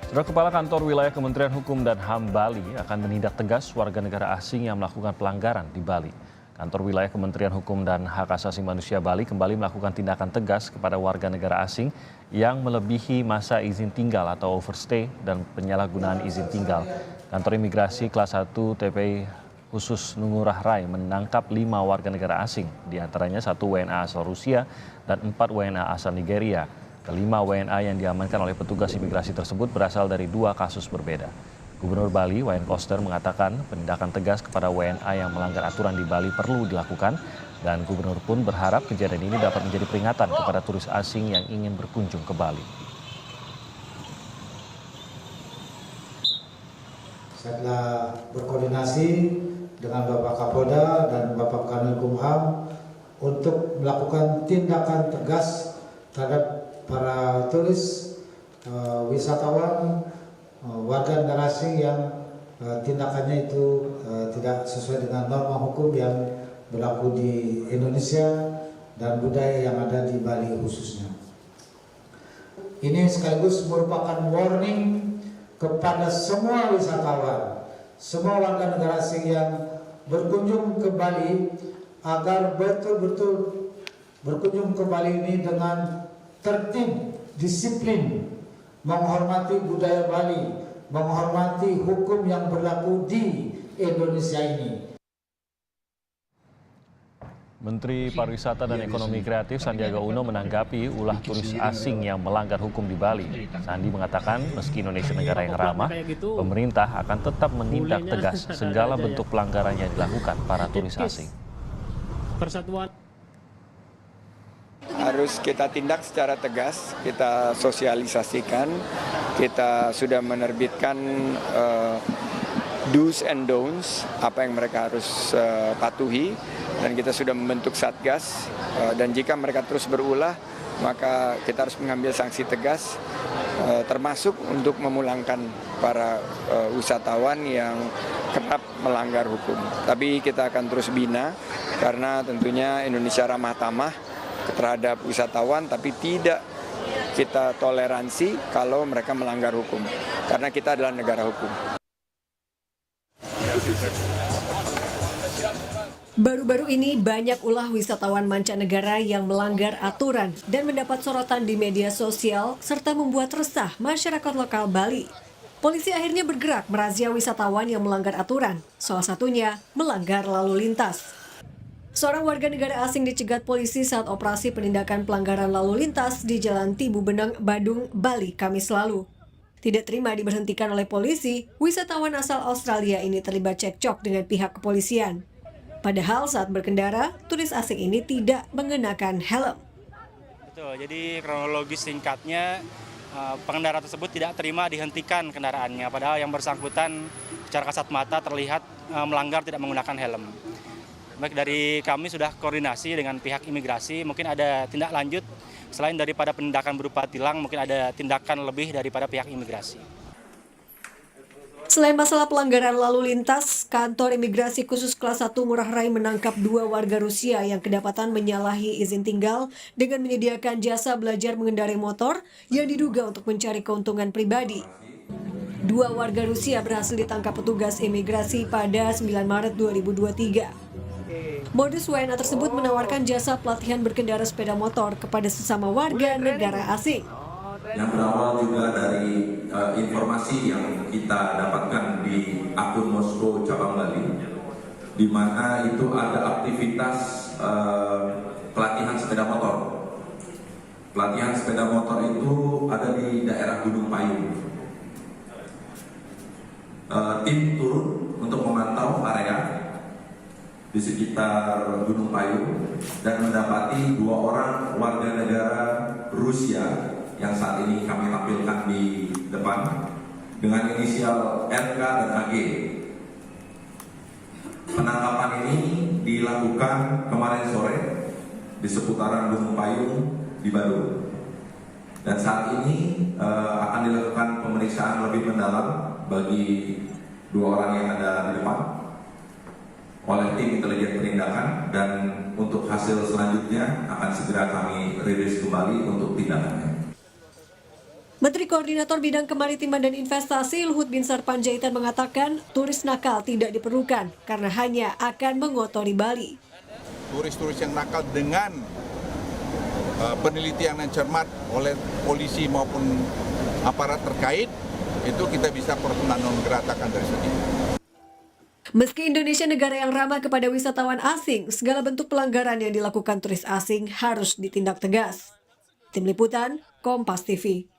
Saudara Kepala Kantor Wilayah Kementerian Hukum dan HAM Bali akan menindak tegas warga negara asing yang melakukan pelanggaran di Bali. Kantor Wilayah Kementerian Hukum dan Hak Asasi Manusia Bali kembali melakukan tindakan tegas kepada warga negara asing yang melebihi masa izin tinggal atau overstay dan penyalahgunaan izin tinggal. Kantor Imigrasi Kelas 1 TPI khusus Ngurah Rai menangkap 5 warga negara asing, diantaranya 1 WNA asal Rusia dan 4 WNA asal Nigeria. Kelima WNA yang diamankan oleh petugas imigrasi tersebut berasal dari 2 kasus berbeda. Gubernur Bali, Wayan Koster, mengatakan penindakan tegas kepada WNA yang melanggar aturan di Bali perlu dilakukan dan Gubernur pun berharap kejadian ini dapat menjadi peringatan kepada turis asing yang ingin berkunjung ke Bali. Setelah berkoordinasi dengan Bapak Kapolda dan Bapak Kanwil Kumham untuk melakukan tindakan tegas terhadap para turis, wisatawan, warga negara asing yang tindakannya itu tidak sesuai dengan norma hukum yang berlaku di Indonesia dan budaya yang ada di Bali khususnya. Ini sekaligus merupakan warning kepada semua wisatawan, semua warga negara asing yang berkunjung ke Bali agar betul-betul berkunjung ke Bali ini dengan tertib, disiplin, menghormati budaya Bali, menghormati hukum yang berlaku di Indonesia ini. Menteri Pariwisata dan Ekonomi Kreatif Sandiaga Uno menanggapi ulah turis asing yang melanggar hukum di Bali. Sandi mengatakan meski Indonesia negara yang ramah, pemerintah akan tetap menindak tegas segala bentuk pelanggaran yang dilakukan para turis asing. Harus kita tindak secara tegas, kita sosialisasikan, kita sudah menerbitkan do's and don'ts, apa yang mereka harus patuhi, dan kita sudah membentuk satgas, dan jika mereka terus berulah, maka kita harus mengambil sanksi tegas, termasuk untuk memulangkan para wisatawan yang kerap melanggar hukum. Tapi kita akan terus bina, karena tentunya Indonesia ramah tamah terhadap wisatawan, tapi tidak kita toleransi kalau mereka melanggar hukum, karena kita adalah negara hukum. Baru-baru ini banyak ulah wisatawan mancanegara yang melanggar aturan dan mendapat sorotan di media sosial serta membuat resah masyarakat lokal Bali. Polisi akhirnya bergerak merazia wisatawan yang melanggar aturan, salah satunya melanggar lalu lintas. Seorang warga negara asing dicegat polisi saat operasi penindakan pelanggaran lalu lintas di Jalan Tibu Benang, Badung, Bali, Kamis lalu. Tidak terima diberhentikan oleh polisi, wisatawan asal Australia ini terlibat cekcok dengan pihak kepolisian. Padahal saat berkendara, turis asing ini tidak mengenakan helm. Betul, jadi kronologis singkatnya, pengendara tersebut tidak terima dihentikan kendaraannya, padahal yang bersangkutan secara kasat mata terlihat melanggar tidak menggunakan helm. Baik, dari kami sudah koordinasi dengan pihak imigrasi, mungkin ada tindak lanjut selain daripada penindakan berupa tilang, mungkin ada tindakan lebih daripada pihak imigrasi. Selain masalah pelanggaran lalu lintas, kantor imigrasi khusus kelas 1 Ngurah Rai menangkap 2 warga Rusia yang kedapatan menyalahi izin tinggal dengan menyediakan jasa belajar mengendarai motor yang diduga untuk mencari keuntungan pribadi. 2 warga Rusia berhasil ditangkap petugas imigrasi pada 9 Maret 2023. Modus WNA tersebut menawarkan jasa pelatihan berkendara sepeda motor kepada sesama warga negara asing. Yang berawal juga dari informasi yang kita dapatkan di akun Moskow cabang Bali, di mana itu ada aktivitas pelatihan sepeda motor. Pelatihan sepeda motor itu ada di daerah Gunung Payung. Tim turun untuk memantau area di sekitar Gunung Payung dan mendapati 2 orang warga negara Rusia yang saat ini kami tampilkan di depan dengan inisial RK dan AG. Penangkapan ini dilakukan kemarin sore di seputaran Gunung Payung di Badung. Dan saat ini akan dilakukan pemeriksaan lebih mendalam bagi 2 orang yang ada di depan oleh tim intelijen penindakan, dan untuk hasil selanjutnya akan segera kami rilis kembali untuk tindakannya. Menteri Koordinator Bidang Kemaritiman dan Investasi Luhut Binsar Panjaitan mengatakan turis nakal tidak diperlukan karena hanya akan mengotori Bali. Turis-turis yang nakal dengan penelitian yang cermat oleh polisi maupun aparat terkait, itu kita bisa non-geratakan dari sini. Meski Indonesia negara yang ramah kepada wisatawan asing, segala bentuk pelanggaran yang dilakukan turis asing harus ditindak tegas. Tim Liputan, Kompas TV.